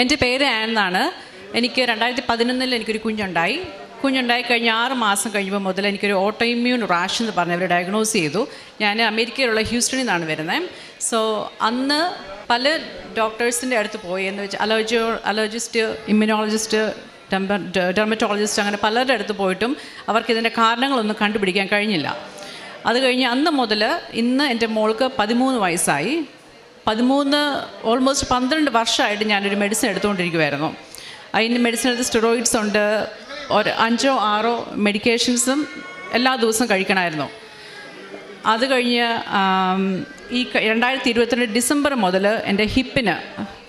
എൻ്റെ പേര് ആൻ എന്നാണ്. എനിക്ക് 2011 എനിക്കൊരു കുഞ്ഞുണ്ടായി കഴിഞ്ഞ് 6 മാസം കഴിയുമ്പോൾ മുതൽ എനിക്കൊരു ഓട്ടോഇമ്മ്യൂൺ റാഷ് എന്ന് പറഞ്ഞ് അവർ ഡയഗ്നോസ് ചെയ്തു. ഞാൻ അമേരിക്കയിലുള്ള ഹ്യൂസ്റ്റണിൽ നിന്നാണ് വരുന്നത്. സോ അന്ന് പല ഡോക്ടേഴ്സിൻ്റെ അടുത്ത് പോയി എന്ന് വെച്ചാൽ അലർജിസ്റ്റ്, ഇമ്മ്യൂണോളജിസ്റ്റ്, ഡെർമറ്റോളജിസ്റ്റ്, അങ്ങനെ പലരുടെ അടുത്ത് പോയിട്ടും അവർക്കിതിൻ്റെ കാരണങ്ങളൊന്നും കണ്ടുപിടിക്കാൻ കഴിഞ്ഞില്ല. അത് കഴിഞ്ഞ് അന്ന് മുതൽ ഇന്ന് എൻ്റെ മോൾക്ക് 13 വയസ്സായി. ഓൾമോസ്റ്റ് 12 വർഷമായിട്ട് ഞാനൊരു മെഡിസിൻ എടുത്തുകൊണ്ടിരിക്കുമായിരുന്നു. അതിന് മെഡിസിൻ എടുത്ത് സ്റ്റെറോയിഡ്സ് ഉണ്ട്, 5 or 6 മെഡിക്കേഷൻസും എല്ലാ ദിവസവും കഴിക്കണമായിരുന്നു. അത് കഴിഞ്ഞ് ഈ 2022 ഡിസംബർ മുതൽ എൻ്റെ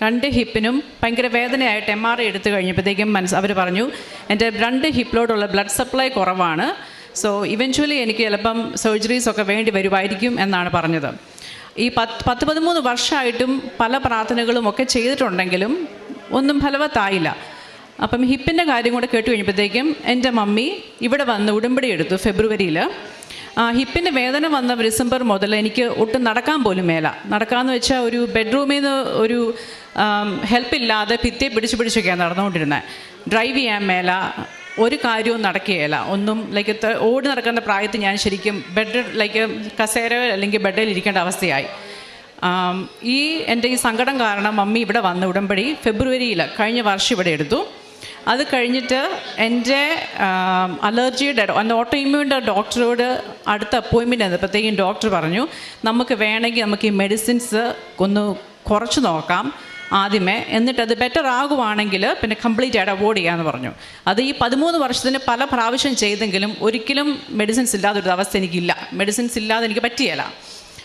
രണ്ട് ഹിപ്പിനും ഭയങ്കര വേദനയായിട്ട് MRI എടുത്തു കഴിഞ്ഞപ്പോഴത്തേക്കും അവർ പറഞ്ഞു എൻ്റെ 2 ഹിപ്പിലോട്ടുള്ള ബ്ലഡ് സപ്ലൈ കുറവാണ്. സോ ഇവൻച്വലി എനിക്ക് ചിലപ്പം സർജറീസൊക്കെ വേണ്ടി വരുമായിരിക്കും എന്നാണ് പറഞ്ഞത്. ഈ 13 വർഷമായിട്ടും പല പ്രാർത്ഥനകളും ഒക്കെ ചെയ്തിട്ടുണ്ടെങ്കിലും ഒന്നും ഫലവത്തായില്ല. അപ്പം ഹിപ്പിൻ്റെ കാര്യം കൂടെ കേട്ട് കഴിഞ്ഞപ്പോഴത്തേക്കും എൻ്റെ മമ്മി ഇവിടെ വന്ന് ഉടമ്പടി എടുത്തു ഫെബ്രുവരിയിൽ. ഹിപ്പിൻ്റെ വേദന വന്ന ഡിസംബർ മുതൽ എനിക്ക് ഒട്ടും നടക്കാൻ പോലും മേല. നടക്കാമെന്ന് വെച്ചാൽ ഒരു ബെഡ്റൂമിൽ നിന്ന് ഒരു ഹെൽപ്പില്ലാതെ ഭിത്തിയെ പിടിച്ചൊക്കെയാണ് നടന്നുകൊണ്ടിരുന്നത്. ഡ്രൈവ് ചെയ്യാൻ മേല, ഒരു കാര്യവും നടക്കുകയില്ല. ഒന്നും ഓടി നടക്കുന്ന പ്രായത്തിൽ ഞാൻ ശരിക്കും കസേര അല്ലെങ്കിൽ ബെഡിൽ ഇരിക്കേണ്ട അവസ്ഥയായി. എൻ്റെ ഈ സങ്കടം കാരണം മമ്മി ഇവിടെ വന്ന് ഉടമ്പടി ഫെബ്രുവരിയിൽ കഴിഞ്ഞ വർഷം ഇവിടെ എടുത്തു. അത് കഴിഞ്ഞിട്ട് എൻ്റെ അലർജിയുടെ ഓട്ടോഇമ്മ്യൂണിൻ്റെ ഡോക്ടറോട് അടുത്ത അപ്പോയിൻമെൻറ്റ് വന്നപ്പോഴത്തേക്കും ഡോക്ടർ പറഞ്ഞു നമുക്ക് ഈ മെഡിസിൻസ് ഒന്ന് കുറച്ച് നോക്കാം ആദ്യമേ, എന്നിട്ടത് ബെറ്റർ ആകുവാണെങ്കിൽ പിന്നെ കംപ്ലീറ്റ് ആയിട്ട് അവോയ്ഡ് ചെയ്യാമെന്ന് പറഞ്ഞു. അത് ഈ 13 വർഷത്തിന് പല പ്രാവശ്യം ചെയ്തെങ്കിലും ഒരിക്കലും മെഡിസിൻസ് ഇല്ലാതൊരു അവസ്ഥ എനിക്കില്ല. മെഡിസിൻസ് ഇല്ലാതെ എനിക്ക് പറ്റിയല്ല.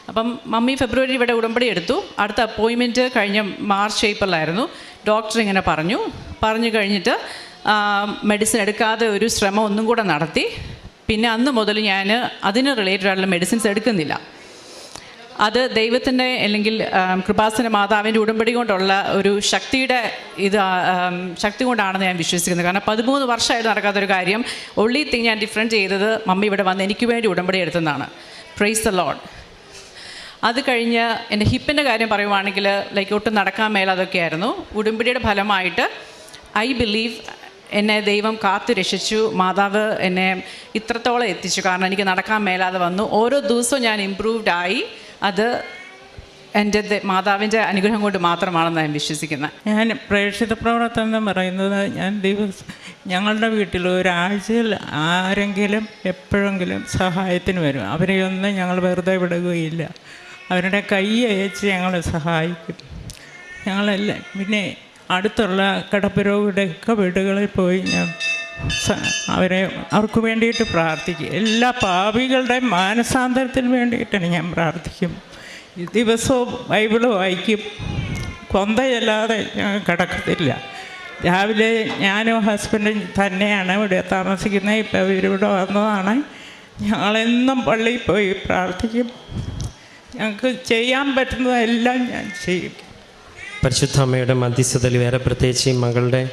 അപ്പം മമ്മി ഫെബ്രുവരി ഇവിടെ ഉടമ്പടി എടുത്തു. അടുത്ത അപ്പോയിൻമെൻറ്റ് കഴിഞ്ഞ മാർച്ച് ഏപ്രിലായിരുന്നു. ഡോക്ടർ ഇങ്ങനെ പറഞ്ഞു കഴിഞ്ഞിട്ട് മെഡിസിൻ എടുക്കാതെ ഒരു ശ്രമം ഒന്നും കൂടെ നടത്തി. പിന്നെ അന്ന് മുതൽ ഞാൻ അതിന് റിലേറ്റഡ് ആയിട്ടുള്ള മെഡിസിൻസ് എടുക്കുന്നില്ല. അത് ദൈവത്തിൻ്റെ അല്ലെങ്കിൽ കൃപാസന മാതാവിൻ്റെ ഉടമ്പടി കൊണ്ടുള്ള ഒരു ശക്തി കൊണ്ടാണെന്ന് ഞാൻ വിശ്വസിക്കുന്നത്. കാരണം 13 വർഷമായിട്ട് നടക്കാത്തൊരു കാര്യം ഒൺലി തിങ് ഞാൻ ഡിഫറൻറ്റ് ചെയ്തത് മമ്മി ഇവിടെ വന്ന് എനിക്ക് വേണ്ടി ഉടമ്പടി എടുത്തതാണ്. Praise the Lord. അത് കഴിഞ്ഞ് എൻ്റെ ഹിപ്പിൻ്റെ കാര്യം പറയുവാണെങ്കിൽ ഒട്ടും നടക്കാൻ മേലതൊക്കെയായിരുന്നു. ഉടമ്പടിയുടെ ഫലമായിട്ട് ഐ ബിലീവ് എന്നെ ദൈവം കാത്തു രക്ഷിച്ചു. മാതാവ് എന്നെ ഇത്രത്തോളം എത്തിച്ചു. കാരണം എനിക്ക് നടക്കാൻ മേലാതെ വന്നു. ഓരോ ദിവസവും ഞാൻ ഇമ്പ്രൂവ്ഡ് ആയി. അത് എൻ്റെ മാതാവിൻ്റെ അനുഗ്രഹം കൊണ്ട് മാത്രമാണെന്ന് ഞാൻ വിശ്വസിക്കുന്നത്. ഞാൻ പ്രേക്ഷിത പ്രവർത്തനം എന്ന് പറയുന്നത് ഞങ്ങളുടെ വീട്ടിൽ ഒരാഴ്ചയിൽ ആരെങ്കിലും എപ്പോഴെങ്കിലും സഹായത്തിന് വരും. അവരെയൊന്നും ഞങ്ങൾ വെറുതെ വിടുകയില്ല. അവരുടെ കൈ അയച്ച് ഞങ്ങളെ സഹായിക്കും. ഞങ്ങളെല്ലാം പിന്നെ അടുത്തുള്ള കിടപ്പുരോഗിയുടെയൊക്കെ വീടുകളിൽ പോയി ഞാൻ അവർക്ക് വേണ്ടിയിട്ട് പ്രാർത്ഥിക്കും. എല്ലാ പാപികളുടെയും മാനസാന്തരത്തിന് വേണ്ടിയിട്ടാണ് ഞാൻ പ്രാർത്ഥിക്കും. ദിവസവും ബൈബിള് വായിക്കും. കൊന്തയല്ലാതെ ഞാൻ കിടക്കത്തില്ല. രാവിലെ ഞാനും ഹസ്ബൻഡും തന്നെയാണ് ഇവിടെ താമസിക്കുന്നത്. ഇപ്പോൾ ഇവരിവിടെ വന്നതാണ്. ഞങ്ങളെന്നും പള്ളിയിൽ പോയി പ്രാർത്ഥിക്കും. ഞങ്ങൾക്ക് ചെയ്യാൻ പറ്റുന്നതെല്ലാം ഞാൻ ചെയ്യും. പരിശുദ്ധ അമ്മയുടെ മധ്യസ്ഥതയിൽ വേറെ പ്രത്യേകിച്ച് മകളുടെ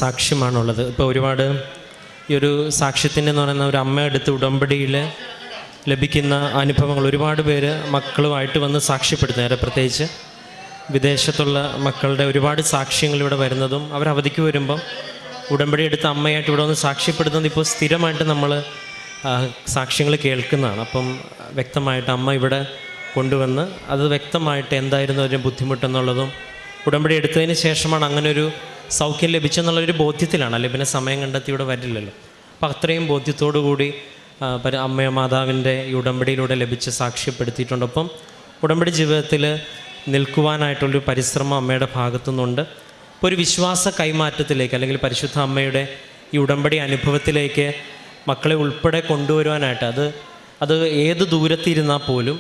സാക്ഷ്യമാണുള്ളത്. ഇപ്പോൾ ഒരുപാട് ഈ ഒരു സാക്ഷ്യത്തിൻ്റെ എന്ന് പറയുന്ന ഒരു അമ്മ എടുത്ത് ഉടമ്പടിയിൽ ലഭിക്കുന്ന അനുഭവങ്ങൾ ഒരുപാട് പേര് മക്കളുമായിട്ട് വന്ന് സാക്ഷ്യപ്പെടുത്തുന്നു. വേറെ പ്രത്യേകിച്ച് വിദേശത്തുള്ള മക്കളുടെ ഒരുപാട് സാക്ഷ്യങ്ങൾ ഇവിടെ വരുന്നതും അവർ അവധിക്ക് വരുമ്പം ഉടമ്പടി എടുത്ത് അമ്മയായിട്ട് ഇവിടെ വന്ന് സാക്ഷ്യപ്പെടുത്തുന്നത് ഇപ്പോൾ സ്ഥിരമായിട്ട് നമ്മൾ സാക്ഷ്യങ്ങൾ കേൾക്കുന്നതാണ്. അപ്പം വ്യക്തമായിട്ട് അമ്മ ഇവിടെ കൊണ്ടുവന്ന് അത് വ്യക്തമായിട്ട് എന്തായിരുന്നു അതിൻ്റെ ബുദ്ധിമുട്ടെന്നുള്ളതും ഉടമ്പടി എടുത്തതിന് ശേഷമാണ് അങ്ങനൊരു സൗഖ്യം ലഭിച്ചെന്നുള്ളൊരു ബോധ്യത്തിലാണ്. അല്ലെങ്കിൽ പിന്നെ സമയം കണ്ടെത്തി ഇവിടെ വരില്ലല്ലോ. അപ്പോൾ അത്രയും ബോധ്യത്തോടു കൂടി അമ്മ മാതാവിൻ്റെ ഈ ഉടമ്പടിയിലൂടെ ലഭിച്ച് സാക്ഷ്യപ്പെടുത്തിയിട്ടുണ്ട്. അപ്പം ഉടമ്പടി ജീവിതത്തിൽ നിൽക്കുവാനായിട്ടുള്ളൊരു പരിശ്രമം അമ്മയുടെ ഭാഗത്തുനിന്നുണ്ട്. ഇപ്പോൾ ഒരു വിശ്വാസ കൈമാറ്റത്തിലേക്ക് അല്ലെങ്കിൽ പരിശുദ്ധ അമ്മയുടെ ഈ ഉടമ്പടി അനുഭവത്തിലേക്ക് മക്കളെ ഉൾപ്പെടെ കൊണ്ടുവരുവാനായിട്ട് അത് ഏത് ദൂരത്തിരുന്നാൽ പോലും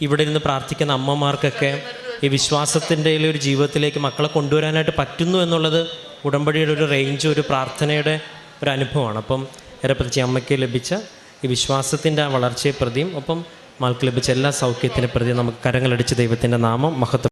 ഇവിടെ ഇരുന്ന് പ്രാർത്ഥിക്കുന്ന അമ്മമാർക്കൊക്കെ ഈ വിശ്വാസത്തിൻ്റെ ഒരു ജീവിതത്തിലേക്ക് മക്കളെ കൊണ്ടുവരാനായിട്ട് പറ്റുന്നു എന്നുള്ളത് ഉടമ്പടിയുടെ ഒരു റേഞ്ച്, ഒരു പ്രാർത്ഥനയുടെ ഒരു അനുഭവമാണ്. അപ്പം ഏറെ പ്രത്യേകിച്ച് അമ്മയ്ക്ക് ലഭിച്ച ഈ വിശ്വാസത്തിൻ്റെ ആ വളർച്ചയെ പ്രതിയും ഒപ്പം മകൾക്ക് ലഭിച്ച എല്ലാ സൗഖ്യത്തിനെ പ്രതിയും നമുക്ക് കരങ്ങളടിച്ച് ദൈവത്തിൻ്റെ നാമം മഹത്വം